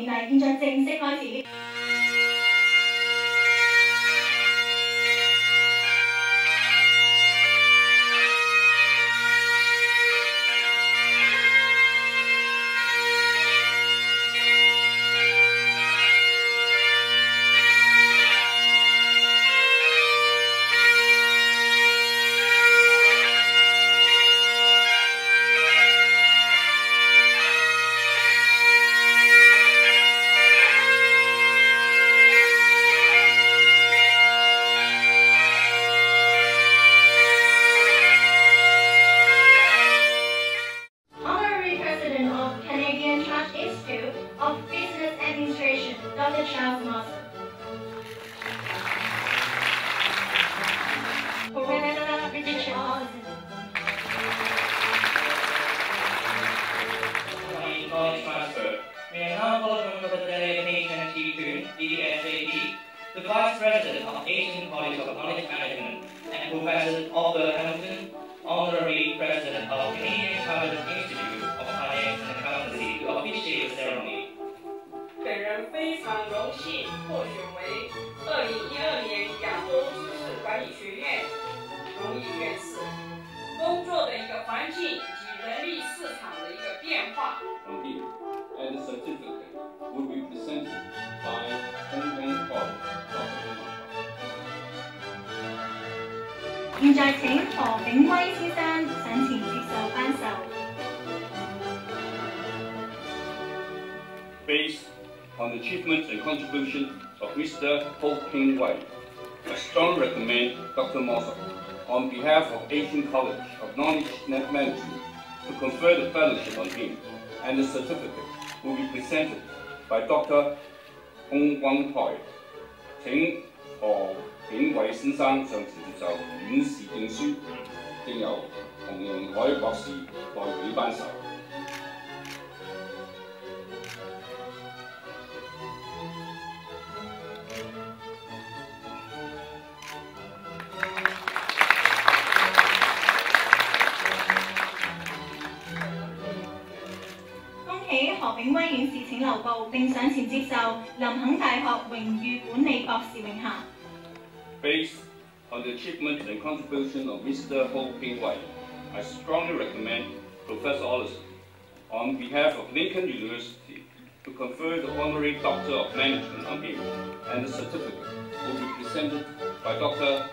典禮現在正式開始。Of Business Administration, Dr. Charles Master. Professor Richard Charles. College transfer. May I now welcome Dr. Delegation T2, DDSAD, the Vice President of Asian College of Knowledge Management and Professor Arthur Hamilton, Honorary President of Canadian Chartered Institute of Finance and Accountancy, to officiate the ceremony. 本人非常荣幸获选为2012年亚洲知识管理学院荣誉院士。工作的一个环境以及人力市场的一个变化。And the certificate will be presented by Hong Kong College. 現在請何炳威先生上前接受頒授。Based on the achievements and contribution of Mr. Ho Ping Wei, I strongly recommend Dr. Mossop, on behalf of Asian College of Knowledge Management, to confer the fellowship on him, and the certificate will be presented by Dr. Hong Guang Hoi. 請何炳偉先生上前接受院士證書，經由洪榮海博士代表頒授。何炳威院士請留步，並上前接受林肯大學榮譽管理博士榮銜。Based on the achievements and contribution of Mr. Ho Ping Wei, I strongly recommend Professor Olison, on behalf of Lincoln University, to confer the honorary Doctor of Management on him, and the certificate will be presented by Dr.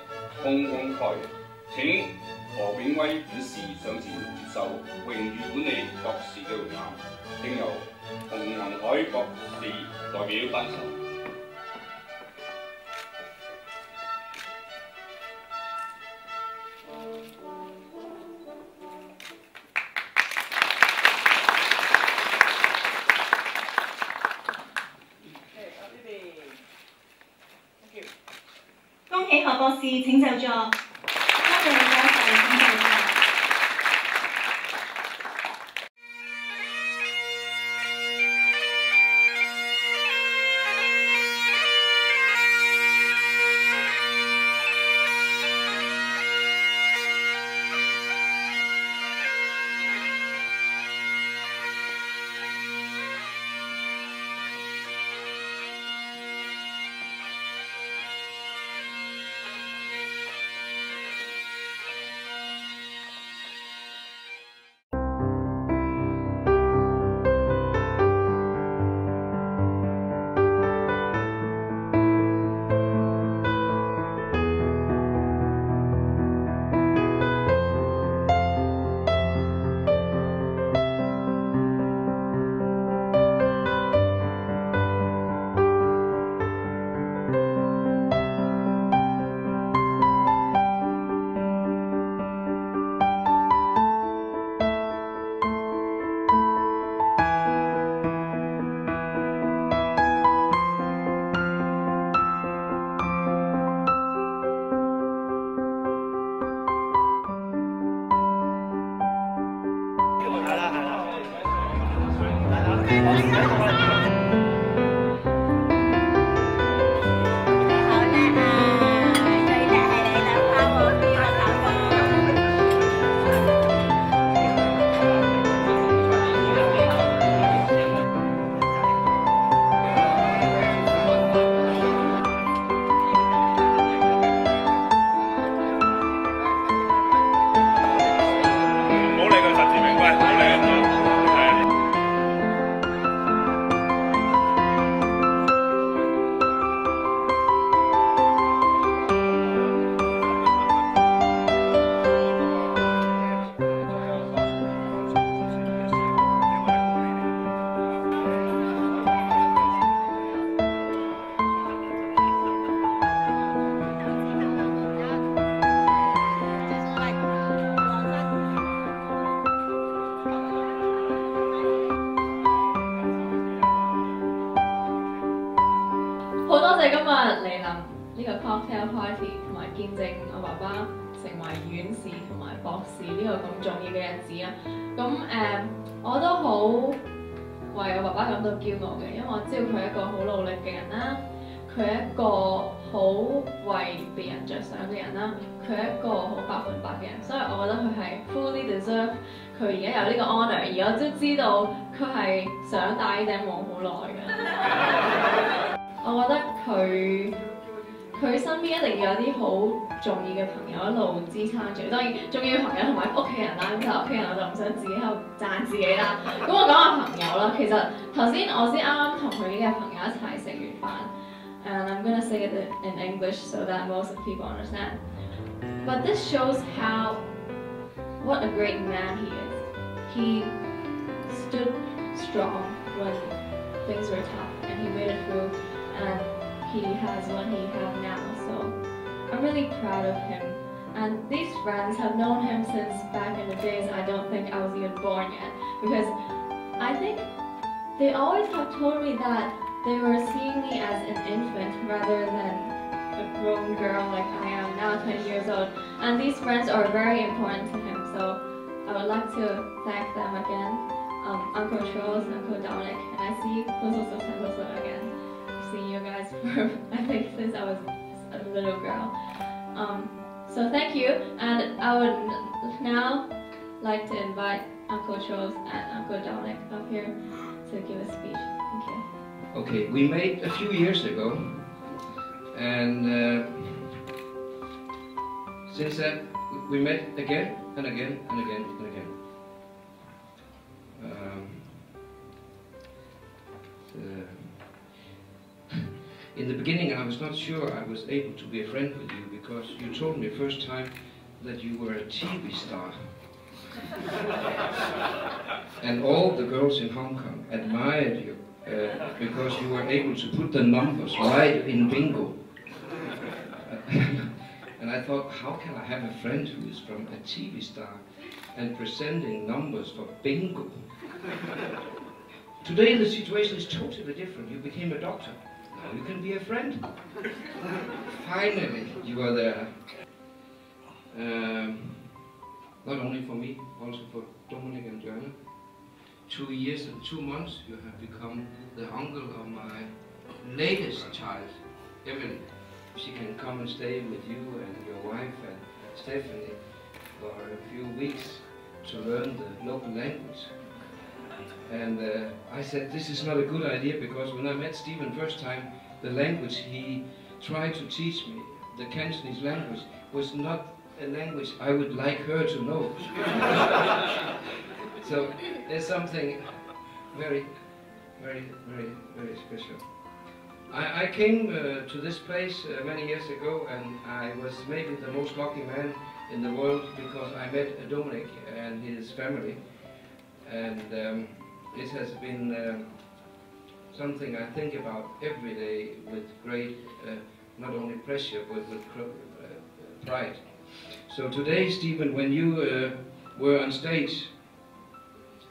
Hong Guang Hoi. 請何炳威院士上前接受榮譽管理博士嘅榮銜，經由洪宏海博士代表頒授。恭喜何博士請就座。多謝教授請就座。呢個 cocktail party 同埋見證我爸爸成為院士同埋博士呢個咁重要嘅日子啊！咁我都好為我爸爸感到驕傲嘅，因為我知道佢係一個好努力嘅人啦，佢係一個好為別人着想嘅人啦，佢係一個好100%嘅人，所以我覺得佢係 fully deserve 佢而家有呢個 honour， 而我都知道佢係想戴呢頂帽好耐嘅。我覺得佢身邊一定要有啲好重要嘅朋友一路支撐住，當然重要嘅朋友同埋屋企人啦。咁就屋企人我就唔想自己喺度讚自己啦。咁我講下朋友啦，其實頭先我先啱啱同佢嘅朋友一齊食完飯。And I'm gonna say it in English so that most people understand. But this shows what a great man he is. He stood strong when things were tough, and he made it through, and he has what he has now. So I'm really proud of him. And these friends have known him since back in the days I don't think I was even born yet, because I think they always have told me that they were seeing me as an infant rather than a grown girl like I am now, 20 years old. And these friends are very important to him, so I would like to thank them again. Uncle Charles, Uncle Dominic, and I see Jose Santoso again. I've seen you guys for, I think, since I was a little girl. So thank you, and I would now like to invite Uncle Charles and Uncle Dominic up here to give a speech. Thank you. Okay, we met a few years ago, and since then we met again and again and again and again. In the beginning I was not sure I was able to be a friend with you, because you told me first time that you were a TV star. And all the girls in Hong Kong admired you. Because you were able to put the numbers right in bingo. And I thought, how can I have a friend who is from a TV star and presenting numbers for bingo? Today the situation is totally different. You became a doctor. Now you can be a friend. Finally, you are there. Not only for me, also for Dominic and Joanna. 2 years and 2 months, you have become the uncle of my latest child, Emily. She can come and stay with you and your wife and Stephanie for a few weeks to learn the local language. And I said, this is not a good idea, because when I met Stephen first time, the language he tried to teach me, the Cantonese language, was not a language I would like her to know. So there's something very, very, very, very special. I came to this place many years ago, and I was maybe the most lucky man in the world, because I met Dominic and his family, and it has been something I think about every day with great, not only pleasure, but with pride. So today, Stephen, when you were on stage,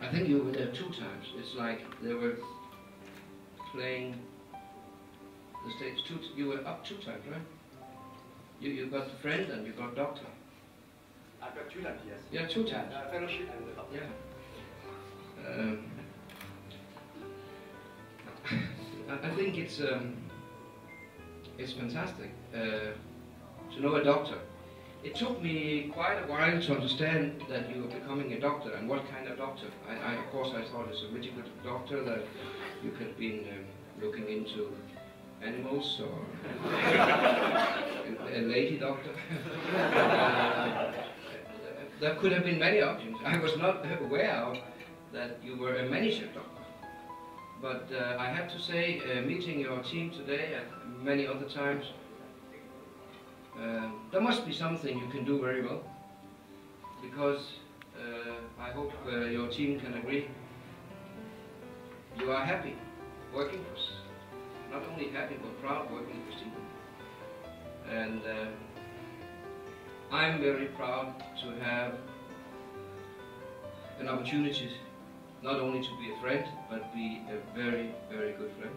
I think you were there 2 times. It's like they were playing the stage. You were up 2 times, right? You got friend and you got doctor. I got 2 times, yes. Yeah, 2 times. Fellowship and the doctor. Yeah. I think it's fantastic to know a doctor. It took me quite a while to understand that you were becoming a doctor, and what kind of doctor. Of course, I thought it's a really good doctor, that you could be looking into animals, or a lady doctor. There could have been many options. I was not aware of that you were a manager doctor. But I have to say, meeting your team today and many other times, there must be something you can do very well, because I hope your team can agree. You are happy working for us. Not only happy, but proud working for Stephen. And I'm very proud to have an opportunity not only to be a friend, but be a very, very good friend.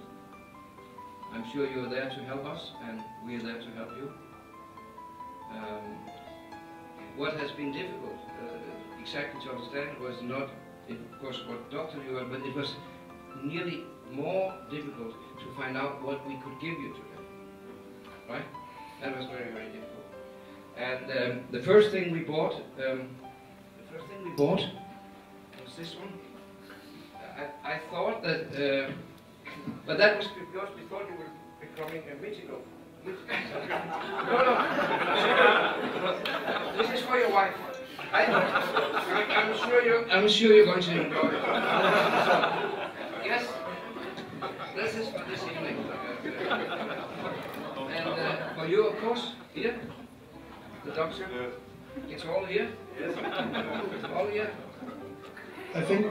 I'm sure you're there to help us, and we're there to help you. What has been difficult exactly to understand was not, of course, what doctor you are, but it was nearly more difficult to find out what we could give you today. Right? That was very, very difficult. And the first thing we bought was this one. I thought that, but that was because we thought you were becoming a Michiko. No. This is for your wife. I'm sure you're going to enjoy it. Yes, this is for this evening. And for you, of course, here, the doctor. It's all here. Yes. All here. I think,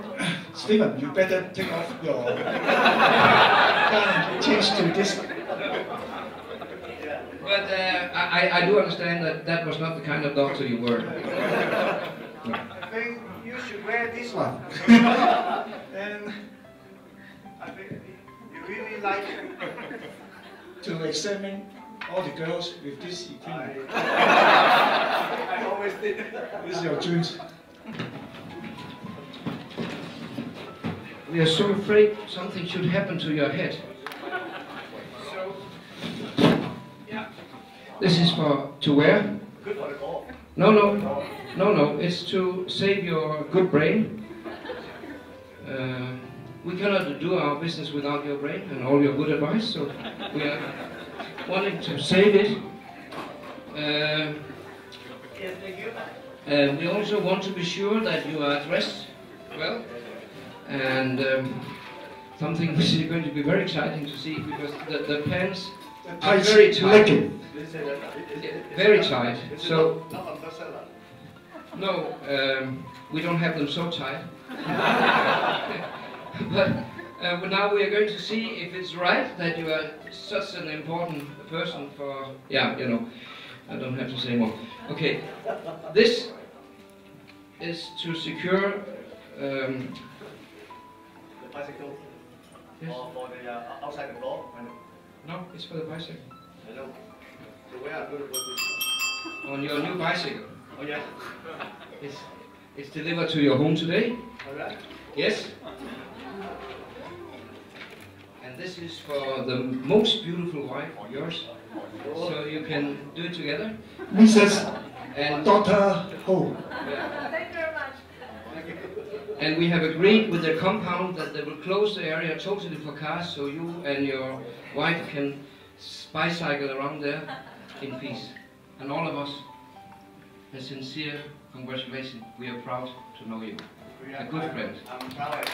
Stephen, you better take off your change to this. But I do understand that that was not the kind of doctor you were. I think you should wear this one. And I think you really like to examine all the girls with this equipment. I always did. This is your dreams. We are so afraid something should happen to your head. So, yeah. This is to wear. Good for the golf. No. It's to save your good brain. We cannot do our business without your brain and all your good advice, so we are wanting to save it. Yes, thank you. We also want to be sure that you are dressed well, and something which is going to be very exciting to see, because the pants are very tight. Very tight. So no, we don't have them so tight. But now we are going to see if it's right that you are such an important person for, yeah, you know, I don't have to say more. Okay, this is to secure the bicycle. Yes. Or for the outside the floor. No, it's for the bicycle. I know. So where are you going to put this? On your new bicycle. Oh yeah. It's delivered to your home today. Alright. Yes. And this is for the most beautiful wife of yours. So you can do it together. Mrs. And Dr. Ho. Thank you very much. And we have agreed with the compound that they will close the area totally for cars, so you and your wife can bicycle around there in peace. And all of us, a sincere congratulations. We are proud to know you. A good friend. I'm proud.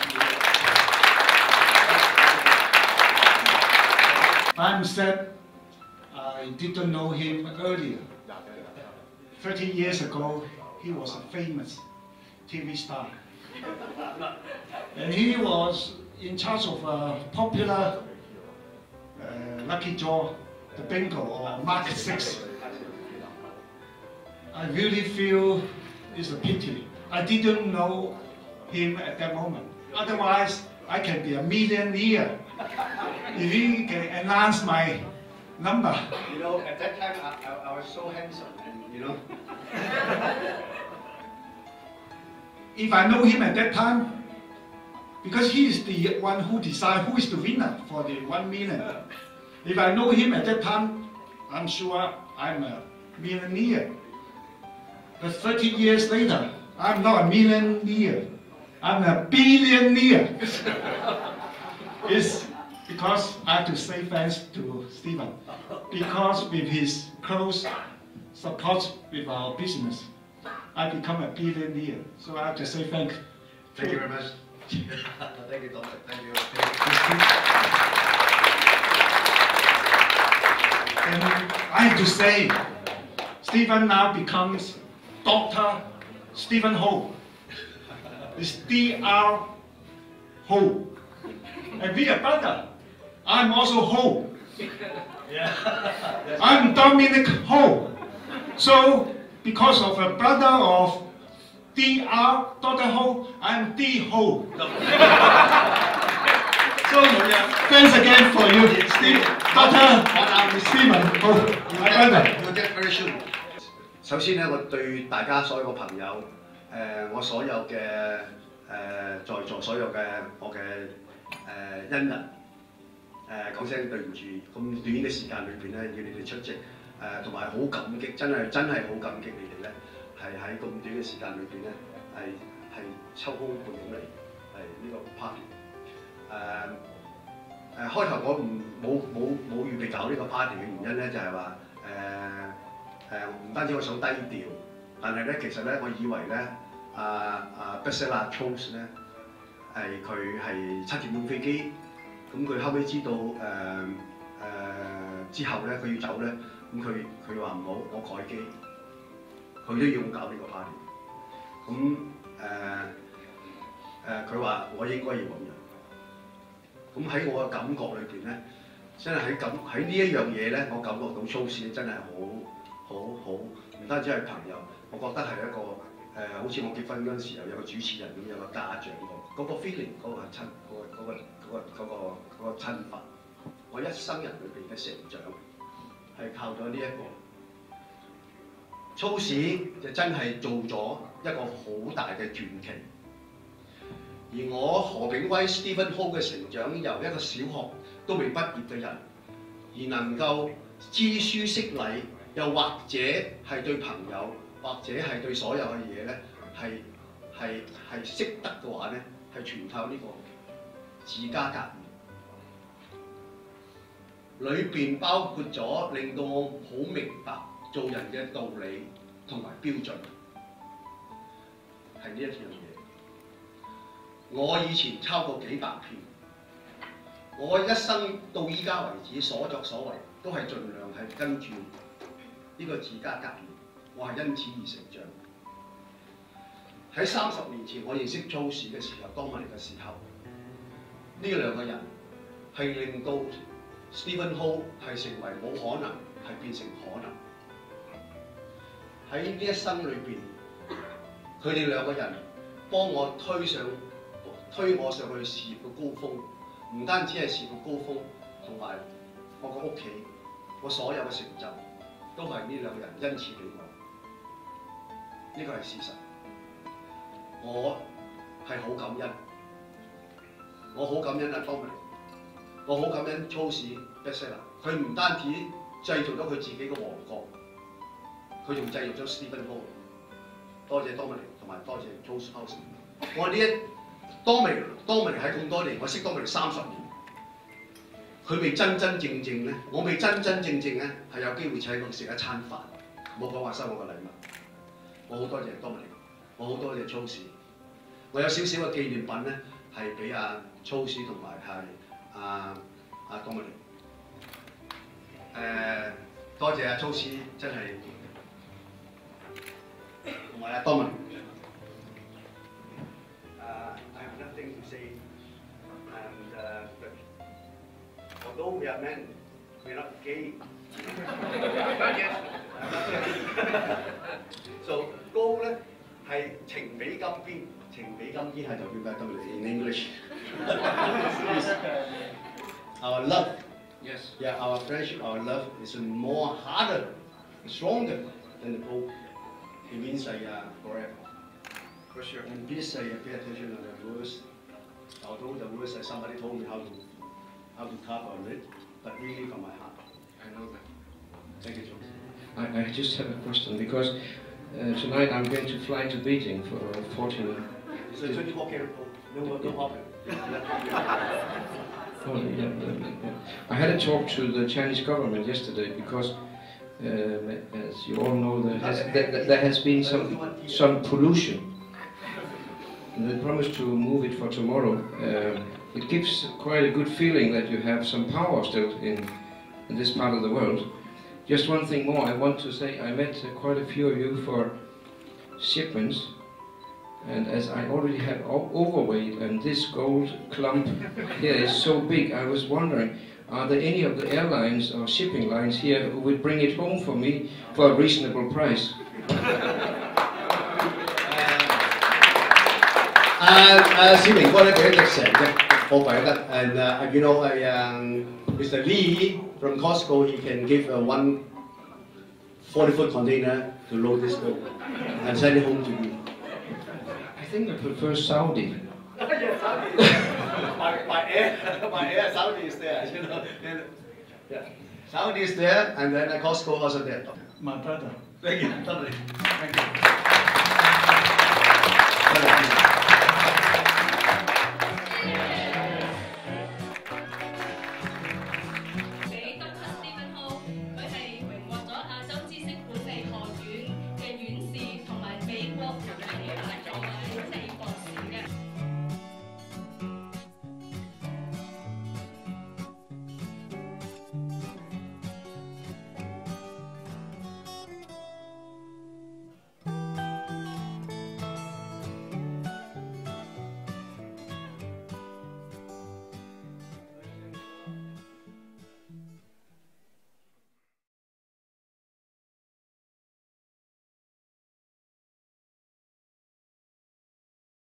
I'm sad I didn't know him earlier. 30 years ago, he was a famous TV star. And he was in charge of a popular Lucky Draw, the bingo, or Mark 6. I really feel it's a pity. I didn't know him at that moment. Otherwise, I can be a millionaire if he can announce my number. You know, at that time I was so handsome, and you know. If I know him at that time, because he is the one who decides who is the winner for the 1 million. If I know him at that time, I'm sure I'm a millionaire. But 30 years later, I'm not a millionaire. I'm a billionaire. It's because I have to say thanks to Stephen. Because with his close support with our business, I become a billionaire. So I have to say thanks. Thank you very much. Thank you, Doctor. Thank you. And I have to say, Stephen now becomes Dr. Stephen Ho. It's Dr. Ho. And we are brother. I'm also Ho. Yeah. I'm Dominic Ho. So, because of a brother of Dr. Ho, I'm D. Ho. So thanks again for you, Steve, Dr. Stephen. 好，阿 You'll get very soon。首先咧，我對大家所有嘅朋友，我所有嘅在座所有嘅我嘅恩人，講聲對唔住，咁短嘅時間裏邊咧，要你哋出席，同埋好感激，真係好感激你哋咧，係喺咁短嘅時間裏邊咧，係抽空撥用嚟係呢個 party。開頭我冇預備搞呢個 party 嘅原因咧，就係話唔單止我想低調，但係咧其實咧我以為咧Bestseller Charles 咧佢係7點鐘飛機，咁佢後尾知道之後咧佢要走咧，咁佢話唔好，我改機，佢都要搞呢個 party。咁佢話我應該要咁樣。咁喺我嘅感覺裏邊咧，真係喺呢一樣嘢咧，我感覺到操事真係好，唔單止係朋友，我覺得係一個好似我結婚嗰陣時候有個主持人咁，有個家長嗰個 feeling， 嗰個親份。我一生人裏邊嘅成長係靠咗呢一個操事，就真係做咗一個好大嘅傳奇。而我何炳威 Stephen Ho 嘅成長，由一個小學都未畢業嘅人，而能夠知書識禮，又或者係對朋友，或者係對所有嘅嘢咧，係識得嘅話咧，係全靠呢個自家革命，裏邊包括咗令到我好明白做人嘅道理同埋標準，係呢一樣嘢。我以前抄過幾百篇，我一生到依家為止所作所為都係盡量係跟住呢個自家革命，我係因此而成長。喺30年前我認識操士嘅時候，當我嚟嘅時候，呢兩個人係令到 Stephen Ho 係成為冇可能係變成可能。喺呢一生裏邊，佢哋兩個人幫我推我上去事業嘅高峰，唔單止係事業嘅高峰，同埋我個屋企，我所有嘅成就都係呢兩個人因此俾我，呢個係事實。我係好感恩，我好感恩阿 Dominic， 我好感恩操士 Bestseller， 佢唔單止製造咗佢自己嘅王國，佢仲製造咗 Stephen Ho。多謝 Dominic 同埋多謝 Charles House。我呢Dominic 喺咁多年，我識 Dominic 30年，佢未真真正正咧，我未真真正正咧係有機會請佢食一餐飯，冇講話收我個禮物。我好多謝 Dominic， 我好多謝 Charles。我有少少嘅紀念品咧，係俾阿 Charles 同埋係阿 Dominic。多謝阿 Charles 真係，同埋阿 Dominic。I have nothing to say, and but although we are men, we are not gay. So 高咧係情比金堅，情比金堅係就叫咩？in English. Our love, yes, yeah, our friendship, our love is more harder, stronger than the gold. It means forever. For sure. And please pay attention to the words. Although the words somebody told me how to carve on it, but really from my heart. I know that. Thank you, John. I just have a question because tonight I'm going to fly to Beijing for 14. So 24 karat gold. No problem. I had a talk to the Chinese government yesterday because, as you all know, there has been some pollution. And they promised to move it for tomorrow. It gives quite a good feeling that you have some power still in this part of the world. Just one thing more, I want to say I met quite a few of you for shipments, and as I already have overweight and this gold clump here is so big, I was wondering, are there any of the airlines or shipping lines here who would bring it home for me for a reasonable price? 小明哥咧，佢一隻蛇啫。And you know, Mr. Lee from Costco, he can give one 40-foot container to load this boat and send it home to you. I think I prefer Saudi. my air, Saudi is there, you know. Yeah. Saudi is there, and then Costco also there. My brother. Thank you. Thank you.